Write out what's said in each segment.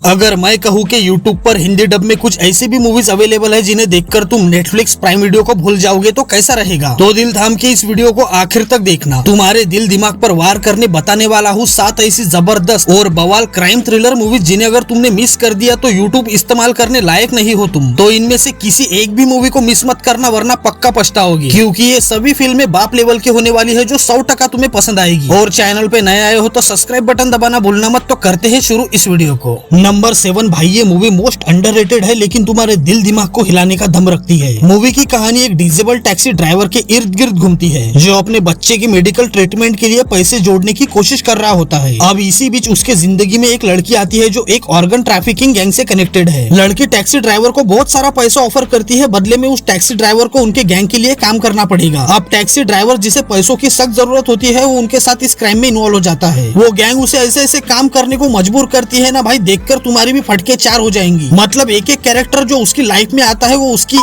अगर मैं कहूँ कि YouTube पर हिंदी डब में कुछ ऐसी भी मूवीज अवेलेबल है जिन्हें देखकर तुम Netflix प्राइम वीडियो को भूल जाओगे तो कैसा रहेगा। तो दिल थाम के इस वीडियो को आखिर तक देखना। तुम्हारे दिल दिमाग पर वार करने बताने वाला हूँ 7 ऐसी जबरदस्त और बवाल क्राइम थ्रिलर मूवीज जिन्हें अगर तुमने मिस कर दिया तो YouTube इस्तेमाल करने लायक नहीं हो तुम। तो इनमें से किसी एक भी मूवी को मिस मत करना वरना पक्का पछताओगे, क्योंकि ये सभी फिल्में बाप लेवल की होने वाली है जो 100% तुम्हें पसंद आएगी। और चैनल पे नए आए हो तो सब्सक्राइब बटन दबाना भूलना मत। तो करते हैं शुरू इस वीडियो को। नंबर 7 भाई, ये मूवी मोस्ट अंडररेटेड है लेकिन तुम्हारे दिल दिमाग को हिलाने का दम रखती है। मूवी की कहानी एक डिसेबल टैक्सी ड्राइवर के इर्द गिर्द घूमती है जो अपने बच्चे की मेडिकल ट्रीटमेंट के लिए पैसे जोड़ने की कोशिश कर रहा होता है। अब इसी बीच उसके जिंदगी में एक लड़की आती है जो एक ऑर्गन ट्रैफिकिंग गैंग से कनेक्टेड है। लड़की टैक्सी ड्राइवर को बहुत सारा पैसा ऑफर करती है, बदले में उस टैक्सी ड्राइवर को उनके गैंग के लिए काम करना पड़ेगा। अब टैक्सी ड्राइवर जिसे पैसों की सख्त जरूरत होती है वो उनके साथ इस क्राइम में इन्वॉल्व हो जाता है। वो गैंग उसे ऐसे ऐसे काम करने को मजबूर करती है ना भाई, देखकर तुम्हारी भी फटके 4 हो जाएंगी। मतलब एक एक कैरेक्टर जो उसकी लाइफ में आता है वो उसकी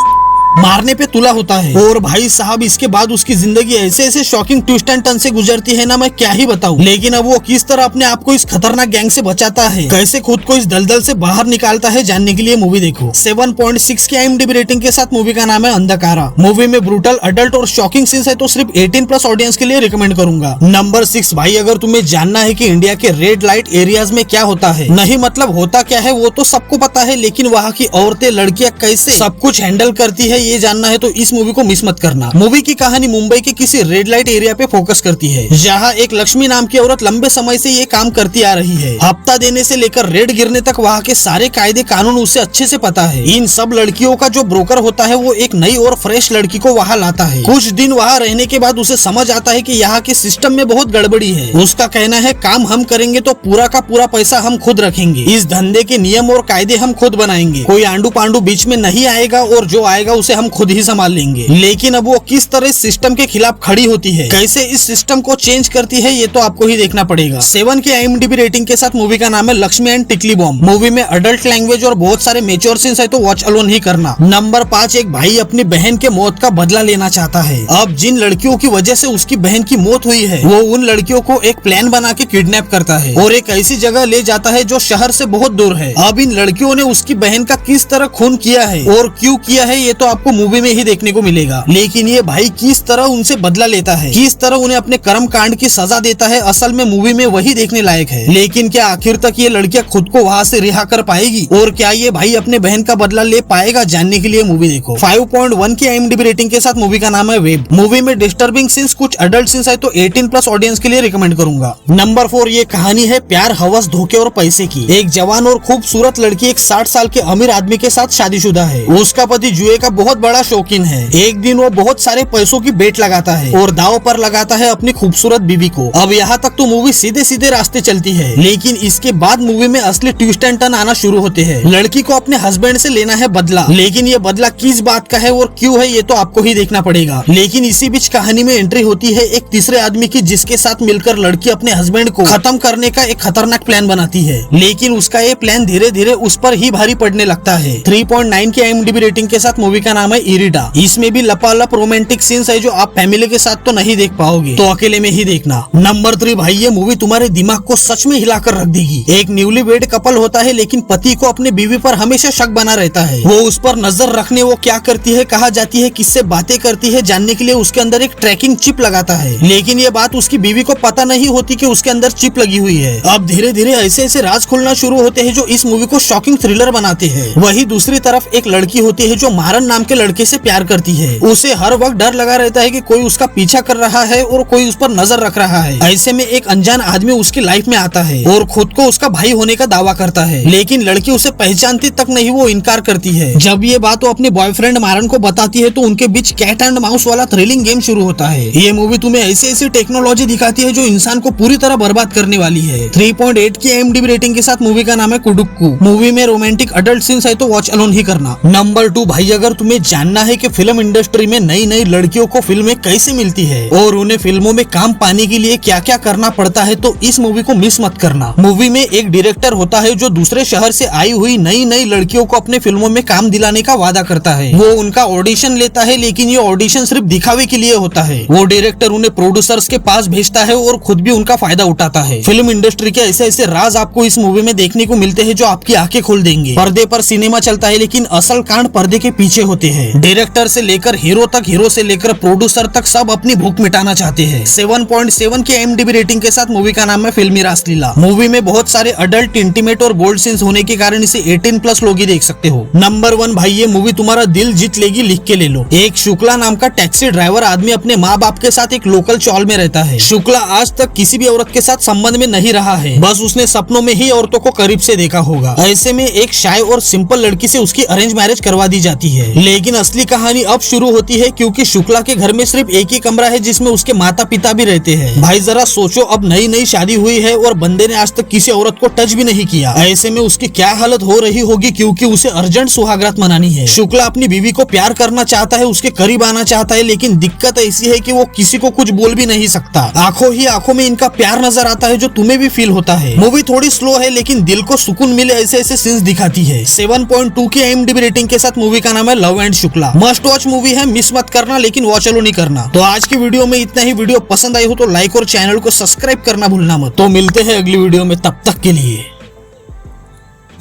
मारने पे तुला होता है। और भाई साहब इसके बाद उसकी जिंदगी ऐसे ऐसे शॉकिंग ट्विस्ट एंड टर्न से गुजरती है ना, मैं क्या ही बताऊं। लेकिन अब वो किस तरह अपने आप को इस खतरनाक गैंग से बचाता है, कैसे खुद को इस दलदल से बाहर निकालता है, जानने के लिए मूवी देखो। 7.6 की IMDb रेटिंग के साथ मूवी का नाम है अंधकारा। मूवी में ब्रूटल, अडल्ट और शॉकिंग सीन्स है तो सिर्फ 18+ ऑडियंस के लिए रिकमेंड करूंगा। नंबर 6 भाई, अगर तुम्हें जानना है कि इंडिया के रेड लाइट एरियाज में क्या होता है, नहीं मतलब होता क्या है वो तो सबको पता है, लेकिन वहाँ की औरतें लड़कियां कैसे सब कुछ हैंडल करती है ये जानना है तो इस मूवी को मिस मत करना। मूवी की कहानी मुंबई के किसी रेड लाइट एरिया पे फोकस करती है जहां एक लक्ष्मी नाम की औरत लंबे समय से ये काम करती आ रही है। हफ्ता देने से लेकर रेड गिरने तक वहां के सारे कायदे कानून उसे अच्छे से पता है। इन सब लड़कियों का जो ब्रोकर होता है वो एक नई और फ्रेश लड़की को वहां लाता है। कुछ दिन वहां रहने के बाद उसे समझ आता है कि यहाँ के सिस्टम में बहुत गड़बड़ी है। उसका कहना है काम हम करेंगे तो पूरा का पूरा पैसा हम खुद रखेंगे, इस धंधे के नियम और कायदे हम खुद बनाएंगे, कोई आंडू पांडू बीच में नहीं आएगा और जो आएगा उसे हम खुद ही संभाल लेंगे। लेकिन अब वो किस तरह इस सिस्टम के खिलाफ खड़ी होती है, कैसे इस सिस्टम को चेंज करती है, ये तो आपको ही देखना पड़ेगा। 7 की IMDb रेटिंग के साथ मूवी का नाम है लक्ष्मी एंड टिकली बॉम्ब। मूवी में अडल्ट लैंग्वेज और बहुत सारे मेच्योर सीन्स है तो वॉच अलोन ही करना। नंबर 5, एक भाई अपनी बहन के मौत का बदला लेना चाहता है। अब जिन लड़कियों की वजह से उसकी बहन की मौत हुई है वो उन लड़कियों को एक प्लान बना के किडनैप करता है और एक ऐसी जगह ले जाता है जो शहर से बहुत दूर है। अब इन लड़कियों ने उसकी बहन का किस तरह खून किया है और क्यों किया है ये तो आपको मूवी में ही देखने को मिलेगा। लेकिन ये भाई किस तरह उनसे बदला लेता है, किस तरह उन्हें अपने कर्म कांड की सजा देता है, असल में मूवी में वही देखने लायक है। लेकिन क्या आखिर तक ये लड़कियां खुद को वहाँ से रिहा कर पाएगी और क्या ये भाई अपने बहन का बदला ले पाएगा, जानने के लिए मूवी देखो। 5.1 की IMDb रेटिंग के साथ मूवी का नाम है वेब। मूवी में डिस्टर्बिंग सीन्स, कुछ अडल्ट सीन्स है तो 18+ ऑडियंस के लिए रिकमेंड करूंगा। नंबर 4, ये कहानी है प्यार, हवस, धोखे और पैसे की। एक जवान और खूबसूरत लड़की एक 60 साल के अमीर आदमी के साथ शादीशुदा है। उसका पति जुए का बहुत बड़ा शौकीन है। एक दिन वो बहुत सारे पैसों की बेट लगाता है और दाव पर लगाता है अपनी खूबसूरत बीवी को। अब यहाँ तक तो मूवी सीधे सीधे रास्ते चलती है, लेकिन इसके बाद मूवी में असली ट्विस्ट एंड टर्न आना शुरू होते हैं। लड़की को अपने हस्बैंड से लेना है बदला, लेकिन ये बदला किस बात का है और क्यों है ये तो आपको ही देखना पड़ेगा। लेकिन इसी बीच कहानी में एंट्री होती है एक तीसरे आदमी की, जिसके साथ मिलकर लड़की अपने हस्बैंड को खत्म करने का एक खतरनाक प्लान बनाती है। लेकिन उसका ये प्लान धीरे धीरे उस पर ही भारी पड़ने लगता है। 3.9 की IMDb रेटिंग के साथ मूवी का नाम है इरिडा। इसमें भी लपालप रोमांटिक सीन्स है जो आप फैमिली के साथ तो नहीं देख पाओगे, तो अकेले में ही देखना। नंबर 3 भाई, ये मूवी तुम्हारे दिमाग को सच में हिलाकर रख देगी। एक न्यूली वेड कपल होता है लेकिन पति को अपने बीवी पर हमेशा शक बना रहता है। वो उस पर नजर रखने वो क्या करती है, कहाँ जाती है, किससे बातें करती है, जानने के लिए उसके अंदर एक ट्रैकिंग चिप लगाता है। लेकिन ये बात उसकी बीवी को पता नहीं होती कि उसके अंदर चिप लगी हुई है। अब धीरे धीरे ऐसे ऐसे राज खुलना शुरू होते हैं जो इस मूवी को शॉकिंग थ्रिलर बनाते हैं। वही दूसरी तरफ एक लड़की होती है जो मारन नाम के लड़के से प्यार करती है। उसे हर वक्त डर लगा रहता है कि कोई उसका पीछा कर रहा है और कोई उस पर नजर रख रहा है। ऐसे में एक अनजान आदमी उसकी लाइफ में आता है और खुद को उसका भाई होने का दावा करता है, लेकिन लड़की उसे पहचानती तक नहीं, वो इनकार करती है। जब ये बात वो अपने बॉयफ्रेंड मारन को बताती है तो उनके बीच कैट एंड माउस वाला थ्रिलिंग गेम शुरू होता है। ये मूवी तुम्हें ऐसी ऐसी टेक्नोलॉजी दिखाती है जो इंसान को पूरी तरह बर्बाद करने वाली है। 3.8 की IMDb रेटिंग के साथ मूवी का नाम है कुडुक्कू। मूवी में रोमांटिक अडल्ट सीन्स है तो वॉच अलोन ही करना। नंबर 2 भाई, अगर तुम्हें तुम्हें जानना है कि फिल्म इंडस्ट्री में नई नई लड़कियों को फिल्में कैसे मिलती है और उन्हें फिल्मों में काम पाने के लिए क्या क्या करना पड़ता है, तो इस मूवी को मिस मत करना। मूवी में एक डायरेक्टर होता है जो दूसरे शहर से आई हुई नई नई लड़कियों को अपने फिल्मों में काम दिलाने का वादा करता है। वो उनका ऑडिशन लेता है, लेकिन ये ऑडिशन सिर्फ दिखावे के लिए होता है। वो डायरेक्टर उन्हें प्रोड्यूसर्स के पास भेजता है और खुद भी उनका फायदा उठाता है। फिल्म इंडस्ट्री के ऐसे ऐसे राज आपको इस मूवी में देखने को मिलते हैं जो आपकी आंखें खोल देंगे। पर्दे पर सिनेमा चलता है, लेकिन असल कांड पर्दे के पीछे होते हैं। डायरेक्टर से लेकर हीरो तक, हीरो से लेकर प्रोड्यूसर तक सब अपनी भूख मिटाना चाहते हैं। 7.7 की IMDb रेटिंग के साथ मूवी का नाम है फिल्मी रासलीला। मूवी में बहुत सारे अडल्ट, इंटीमेट और बोल्ड सीन्स होने के कारण इसे 18+ लोग ही देख सकते हो। नंबर 1 भाई, ये मूवी तुम्हारा दिल जीत लेगी, लिख के ले लो। एक शुक्ला नाम का टैक्सी ड्राइवर आदमी अपने माँ बाप के साथ एक लोकल चौल में रहता है। शुक्ला आज तक किसी भी औरत के साथ संबंध में नहीं रहा है, बस उसने सपनों में ही औरतों को करीब से देखा होगा। ऐसे में एक शाय और सिंपल लड़की से उसकी अरेंज मैरिज करवा दी जाती है। लेकिन असली कहानी अब शुरू होती है, क्योंकि शुक्ला के घर में सिर्फ एक ही कमरा है जिसमें उसके माता पिता भी रहते हैं। भाई जरा सोचो, अब नई नई शादी हुई है और बंदे ने आज तक किसी औरत को टच भी नहीं किया। ऐसे में उसकी क्या हालत हो रही होगी, क्योंकि उसे अर्जेंट सुहागरात मनानी है। शुक्ला अपनी बीवी को प्यार करना चाहता है, उसके करीब आना चाहता है, लेकिन दिक्कत ऐसी है कि वो किसी को कुछ बोल भी नहीं सकता। आंखों ही आंखों में इनका प्यार नजर आता है, जो तुम्हें भी फील होता है। मूवी थोड़ी स्लो है, लेकिन दिल को सुकून मिले ऐसे ऐसे सीन्स दिखाती है। 7.2 की IMDb रेटिंग के साथ मूवी का नाम है love and Shukla. Must watch movie है, मिस मत करना, लेकिन वॉच अलो नहीं करना। तो आज की वीडियो में इतना ही। वीडियो पसंद आई हो तो लाइक और चैनल को सब्सक्राइब करना भूलना मत। तो मिलते हैं अगली वीडियो में, तब तक के लिए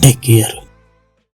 टेक केयर।